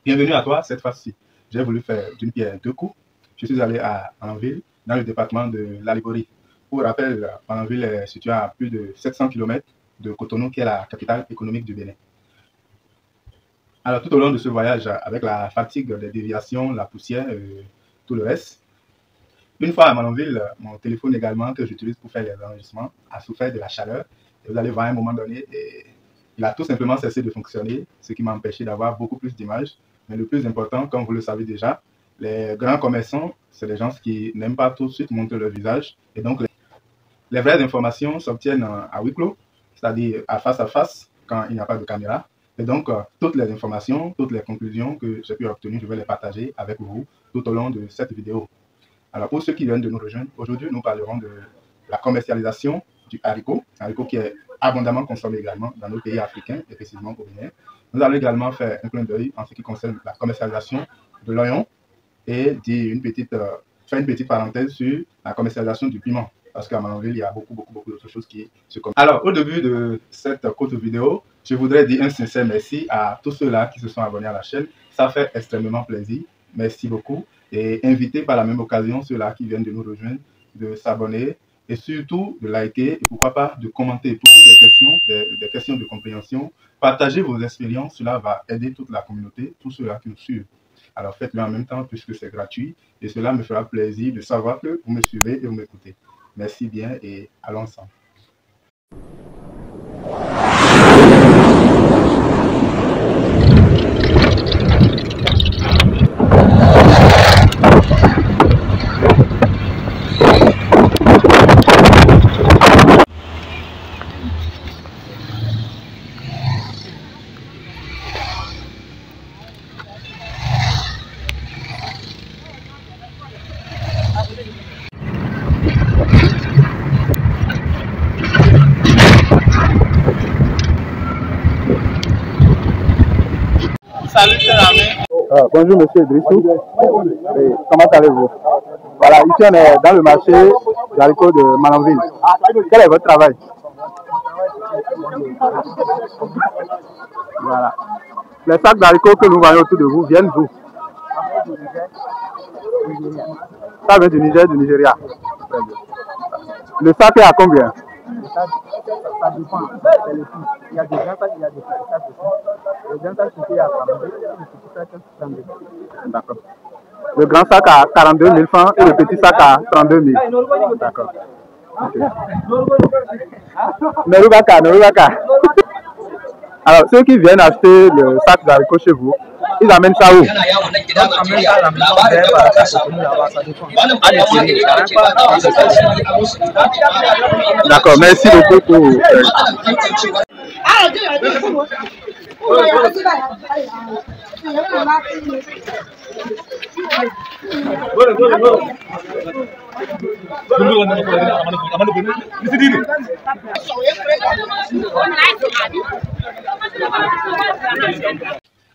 Bienvenue à toi cette fois-ci. J'ai voulu faire d'une pierre deux coups. Je suis allé à Manonville, dans le département de l'Alibori. Pour rappel, Manonville est situé à plus de 700 km de Cotonou, qui est la capitale économique du Bénin. Alors, tout au long de ce voyage, avec la fatigue des déviations, la poussière, tout le reste, une fois à Manonville, mon téléphone également, que j'utilise pour faire les enregistrements, a souffert de la chaleur. Et vous allez voir à un moment donné, il a tout simplement cessé de fonctionner, ce qui m'a empêché d'avoir beaucoup plus d'images. Mais le plus important, comme vous le savez déjà, les grands commerçants, c'est des gens qui n'aiment pas tout de suite montrer leur visage. Et donc, les vraies informations s'obtiennent à huis clos, c'est-à-dire à face, quand il n'y a pas de caméra. Et donc, toutes les informations, toutes les conclusions que j'ai pu obtenir, je vais les partager avec vous tout au long de cette vidéo. Alors, pour ceux qui viennent de nous rejoindre, aujourd'hui, nous parlerons de la commercialisation du haricot qui est abondamment consommé également dans nos pays africains, et précisément au Bénin. Nous allons également faire un clin d'œil en ce qui concerne la commercialisation de l'oignon et faire une petite parenthèse sur la commercialisation du piment, parce qu'à Manonville, il y a beaucoup d'autres choses qui se commercialisent. Alors, au début de cette courte vidéo, je voudrais dire un sincère merci à tous ceux-là qui se sont abonnés à la chaîne. Ça fait extrêmement plaisir. Merci beaucoup. Et inviter par la même occasion ceux-là qui viennent de nous rejoindre de s'abonner et surtout de liker et pourquoi pas de commenter, poser des questions de compréhension, partager vos expériences. Cela va aider toute la communauté, tous ceux-là qui nous suivent. Alors faites-le en même temps puisque c'est gratuit et cela me fera plaisir de savoir que vous me suivez et vous m'écoutez. Merci bien et allons ensemble. Salut, cher ami. Bonjour Monsieur Idrissou, comment allez-vous? Voilà, ici on est dans le marché d'haricots de Manonville. Quel est votre travail? Voilà. Les sacs d'haricots que nous voyons autour de vous viennent d'où? Ça vient du Niger, du Nigeria. Le sac est à combien? Ça dépend. Il y a des grands sacs, il y a des petits sacs aussi. Les grands sacs sont payés à 42 et les petits sacs à 32. D'accord. Le grand sac à 42 000 francs et le petit sac à 32 000. D'accord. Okay. Nerubaka. Alors, ceux qui viennent acheter le sac d'haricots chez vous, ils amènent ça où? D'accord, merci beaucoup pour...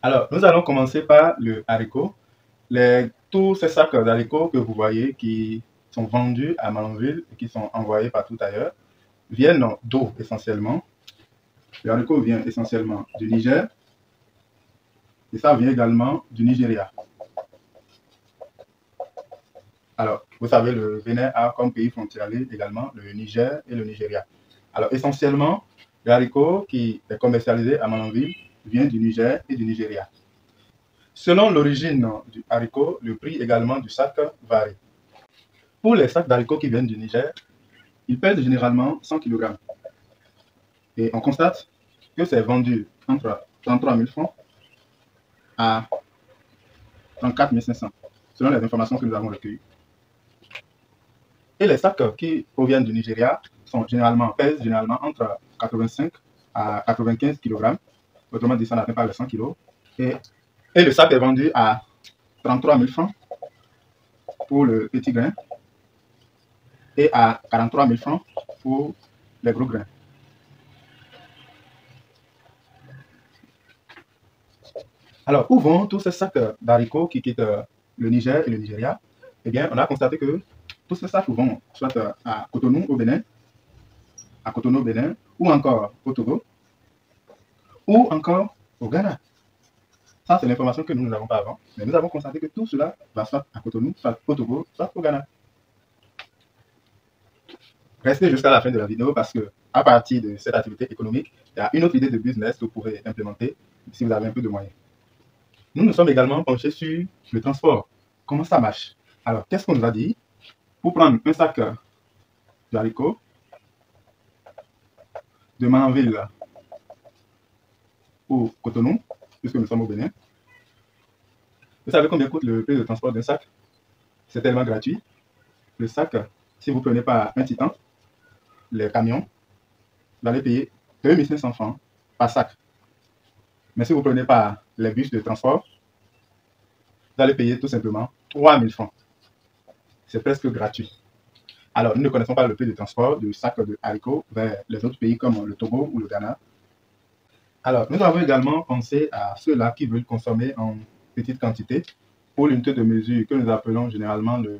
Alors, nous allons commencer par le haricot. Tous ces sacs d'haricots que vous voyez qui sont vendus à Manonville et qui sont envoyés partout ailleurs viennent d'eau essentiellement. Le haricot vient essentiellement du Niger et ça vient également du Nigeria. Alors, vous savez, le Bénin a comme pays frontalier également le Niger et le Nigeria. Alors, essentiellement, le haricot qui est commercialisé à Manonville vient du Niger et du Nigeria. Selon l'origine du haricot, le prix également du sac varie. Pour les sacs d'haricots qui viennent du Niger, ils pèsent généralement 100 kg. Et on constate que c'est vendu entre 33 000 francs à 34 500, selon les informations que nous avons recueillies. Et les sacs qui proviennent du Nigeria pèsent généralement entre 85 à 95 kg. Autrement dit, ça n'atteint pas les 100 kg. Et le sac est vendu à 33 000 francs pour le petit grain et à 43 000 francs pour les gros grains. Alors, où vont tous ces sacs d'haricots qui quittent le Niger et le Nigeria? Eh bien, on a constaté que tous ces sacs vont soit à Cotonou au Bénin, ou encore au Togo, ou encore au Ghana. Ça, c'est l'information que nous n'avons pas avant. Mais nous avons constaté que tout cela va soit à Cotonou, soit au Togo, soit au Ghana. Restez jusqu'à la fin de la vidéo parce que à partir de cette activité économique, il y a une autre idée de business que vous pourrez implémenter si vous avez un peu de moyens. Nous nous sommes également penchés sur le transport. Comment ça marche? Alors, qu'est-ce qu'on nous a dit? Pour prendre un sac de haricots de Mananville au Cotonou, puisque nous sommes au Bénin, vous savez combien coûte le prix de transport d'un sac? C'est tellement gratuit. Le sac, si vous ne prenez pas un titan, les camions, vous allez payer 2500 francs par sac. Mais si vous ne prenez pas les bus de transport, vous allez payer tout simplement 3000 francs. C'est presque gratuit. Alors, nous ne connaissons pas le prix de transport du sac de haricots vers les autres pays comme le Togo ou le Ghana. Alors, nous avons également pensé à ceux-là qui veulent consommer en petite quantité pour l'unité de mesure que nous appelons généralement le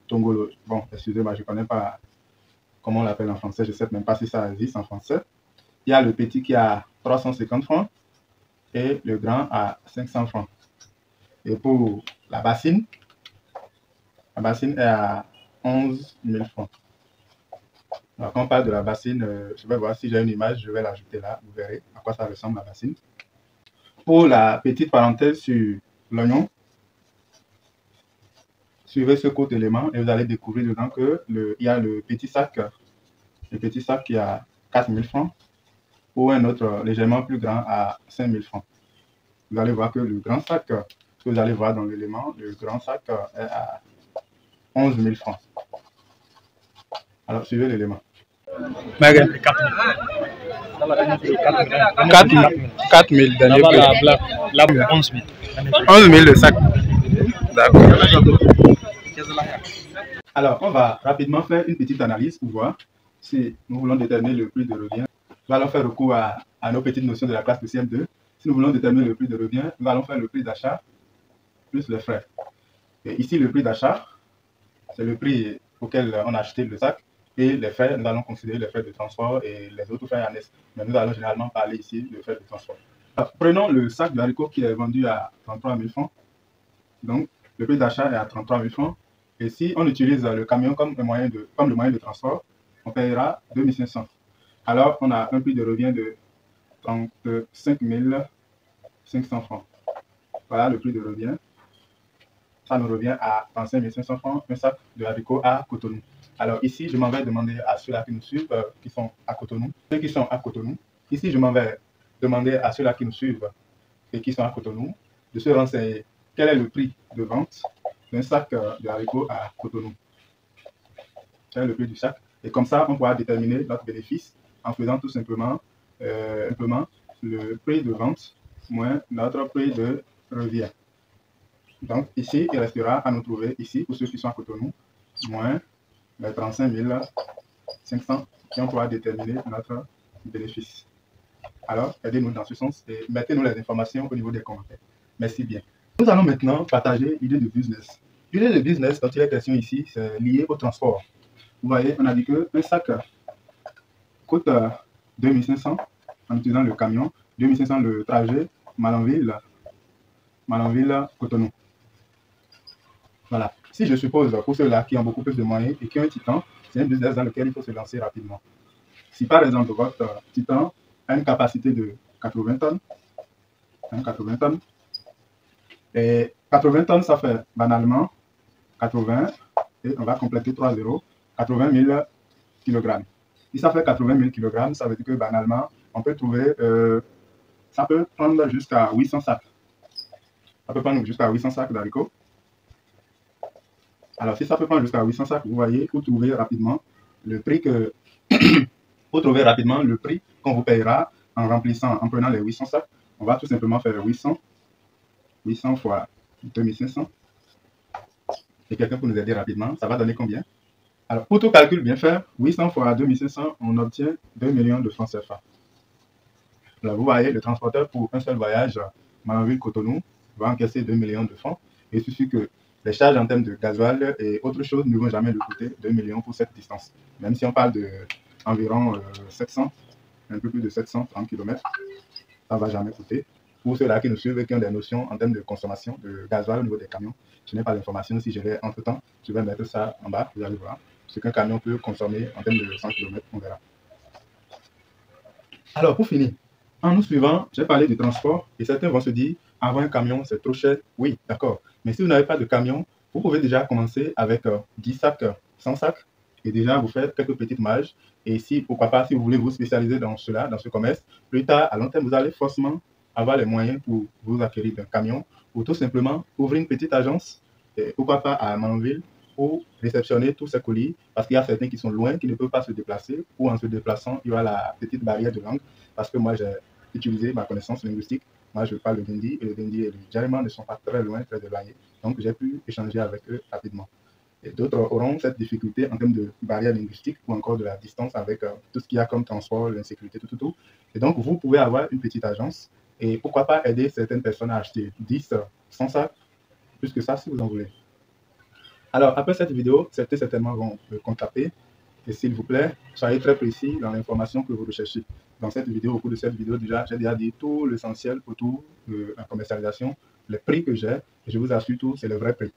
tongolo. Bon, excusez-moi, je ne connais pas comment on l'appelle en français, je ne sais même pas si ça existe en français. Il y a le petit qui a 350 francs et le grand à 500 francs. Et pour la bassine est à 11 000 francs. Alors, quand on parle de la bassine, je vais voir si j'ai une image, je vais l'ajouter là, vous verrez à quoi ça ressemble la bassine. Pour la petite parenthèse sur l'oignon, suivez ce code élément et vous allez découvrir dedans qu'il y a le petit sac qui a 4 000 francs ou un autre légèrement plus grand à 5 000 francs. Vous allez voir que le grand sac que vous allez voir dans l'élément, le grand sac est à 11 000 francs. Alors, suivez l'élément. 4 000 dernier prix. Là, 11 000. 11 000 le sac. D'accord. Alors, on va rapidement faire une petite analyse pour voir si nous voulons déterminer le prix de revient. Nous allons faire recours à nos petites notions de la classe de CM2. Si nous voulons déterminer le prix de revient, nous allons faire le prix d'achat plus les frais. Et ici, le prix d'achat, c'est le prix auquel on a acheté le sac. Et les frais, nous allons considérer les frais de transport et les autres frais annexes. Mais nous allons généralement parler ici de frais de transport. Alors, prenons le sac de haricots qui est vendu à 33 000 francs. Donc, le prix d'achat est à 33 000 francs. Et si on utilise le camion comme le moyen de transport, on paiera 2500. Alors, on a un prix de revient de 35 500 francs. Voilà le prix de revient. Ça nous revient à 35 500 francs, un sac de haricots à Cotonou. Alors ici, je m'en vais demander à ceux-là qui nous suivent, qui sont à Cotonou. Ceux qui sont à Cotonou, ici, je m'en vais demander à ceux-là qui nous suivent et qui sont à Cotonou de se renseigner quel est le prix de vente d'un sac de haricots à Cotonou. Quel est le prix du sac? Et comme ça, on pourra déterminer notre bénéfice en faisant tout simplement le prix de vente moins notre prix de revient. Donc ici, il restera à nous trouver ici, pour ceux qui sont à Cotonou, moins les 35 500 et on pourra déterminer notre bénéfice. Alors, aidez-nous dans ce sens et mettez-nous les informations au niveau des commentaires. Merci bien. Nous allons maintenant partager l'idée de business. L'idée de business, quand il est question ici, c'est lié au transport. Vous voyez, on a dit qu'un sac coûte 2500 en utilisant le camion, 2500 le trajet Mananville-Cotonou. Voilà. Si je suppose, pour ceux-là qui ont beaucoup plus de moyens et qui ont un titan, c'est un business dans lequel il faut se lancer rapidement. Si par exemple, votre titan a une capacité de 80 tonnes, et 80 tonnes, ça fait banalement 80, et on va compléter 3 zéros, 80 000 kg. Si ça fait 80 000 kg, ça veut dire que banalement, on peut trouver, ça peut prendre jusqu'à 800 sacs. Ça peut prendre jusqu'à 800 sacs d'haricots. Alors, si ça peut prendre jusqu'à 800 sacs, vous voyez, vous trouvez rapidement le prix que vous trouvez rapidement le prix qu'on vous payera en remplissant, en prenant les 800 sacs. On va tout simplement faire 800 fois 2500. Et quelqu'un peut nous aider rapidement, ça va donner combien? Alors, pour tout calcul bien faire, 800 fois 2500, on obtient 2 millions de francs CFA. Alors, vous voyez, le transporteur pour un seul voyage, Mananville-Cotonou, va encaisser 2 millions de francs. Et il suffit que les charges en termes de gasoil et autres choses ne vont jamais lui coûter 2 millions pour cette distance. Même si on parle d'environ 700, un peu plus de 730 km, ça ne va jamais coûter. pour ceux-là qui nous suivent et qui ont des notions en termes de consommation de gasoil au niveau des camions. Je n'ai pas d'informations. Si je l'ai entre-temps, je vais mettre ça en bas, vous allez voir ce qu'un camion peut consommer en termes de 100 km, on verra. Alors, pour finir, en nous suivant, j'ai parlé du transport et certains vont se dire, avoir un camion, c'est trop cher. Oui, d'accord. Mais si vous n'avez pas de camion, vous pouvez déjà commencer avec 10 sacs, 100 sacs et déjà vous faire quelques petites marges. Et si, pourquoi pas, si vous voulez vous spécialiser dans cela, dans ce commerce, plus tard, à long terme, vous allez forcément avoir les moyens pour vous acquérir d'un camion ou tout simplement ouvrir une petite agence, et pourquoi pas à Manville, pour réceptionner tous ces colis, parce qu'il y a certains qui sont loin, qui ne peuvent pas se déplacer, ou en se déplaçant, il y aura la petite barrière de langue, parce que moi, j'ai utilisé ma connaissance linguistique. Moi, je parle le Dindi, et le Dindi et le Djarima ne sont pas très loin, très éloignés. Donc, j'ai pu échanger avec eux rapidement. Et d'autres auront cette difficulté en termes de barrière linguistique ou encore de la distance avec tout ce qu'il y a comme transport, l'insécurité, tout. Et donc, vous pouvez avoir une petite agence et pourquoi pas aider certaines personnes à acheter 10, 100 sacs, plus que ça si vous en voulez. Alors, après cette vidéo, certains certainement vont me contacter. Et s'il vous plaît, soyez très précis dans l'information que vous recherchez. Dans cette vidéo, au cours de cette vidéo, j'ai déjà dit tout l'essentiel autour de la commercialisation, les prix que j'ai, et je vous assure tout, c'est le vrai prix.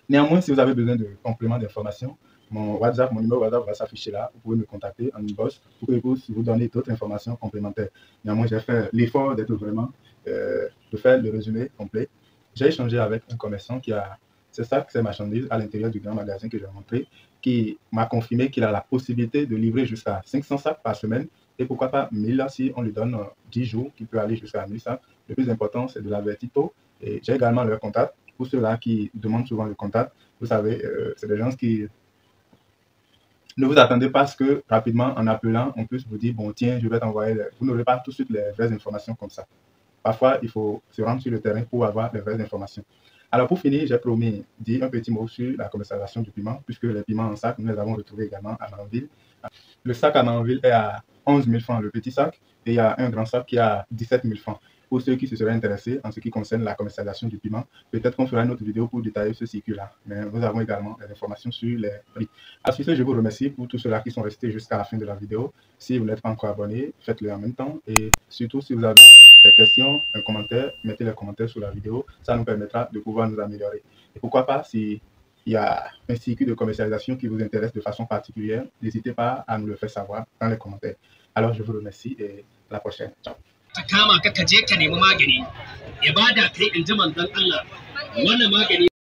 Néanmoins, si vous avez besoin de compléments d'information, mon numéro WhatsApp va s'afficher là. Vous pouvez me contacter en inbox pour que je vous donne d'autres informations complémentaires. Néanmoins, j'ai fait l'effort d'être vraiment, de faire le résumé complet. J'ai échangé avec un commerçant qui a ces sacs, ces marchandises à l'intérieur du grand magasin que j'ai montré, qui m'a confirmé qu'il a la possibilité de livrer jusqu'à 500 sacs par semaine. Et pourquoi pas 1000 si on lui donne 10 jours, qu'il peut aller jusqu'à 1000 sacs. Le plus important, c'est de l'avertir tôt. Et j'ai également leur contact. Pour ceux-là qui demandent souvent le contact, vous savez, c'est des gens qui ne vous attendez pas à ce que rapidement, en appelant, on puisse vous dire, bon, tiens, je vais t'envoyer. Vous n'aurez pas tout de suite les vraies informations comme ça. Parfois, il faut se rendre sur le terrain pour avoir les vraies informations. Alors, pour finir, j'ai promis de dire un petit mot sur la commercialisation du piment, puisque les piments en sac, nous les avons retrouvés également à Manville. Le sac à Manville est à 11 000 francs, le petit sac, et il y a un grand sac qui est à 17 000 francs. Pour ceux qui se seraient intéressés en ce qui concerne la commercialisation du piment, peut-être qu'on fera une autre vidéo pour détailler ce circuit-là. Mais nous avons également des informations sur les prix. À ce sujet, je vous remercie pour tous ceux-là qui sont restés jusqu'à la fin de la vidéo. Si vous n'êtes pas encore abonné, faites-le en même temps. Et surtout, si vous avez des questions, un commentaire, mettez les commentaires sous la vidéo. Ça nous permettra de pouvoir nous améliorer. Et pourquoi pas, si il y a un circuit de commercialisation qui vous intéresse de façon particulière, n'hésitez pas à nous le faire savoir dans les commentaires. Alors, je vous remercie et à la prochaine. Ciao. ta kama ka je ka nemi magani ya bada kai in ji manzon Allah wannan magani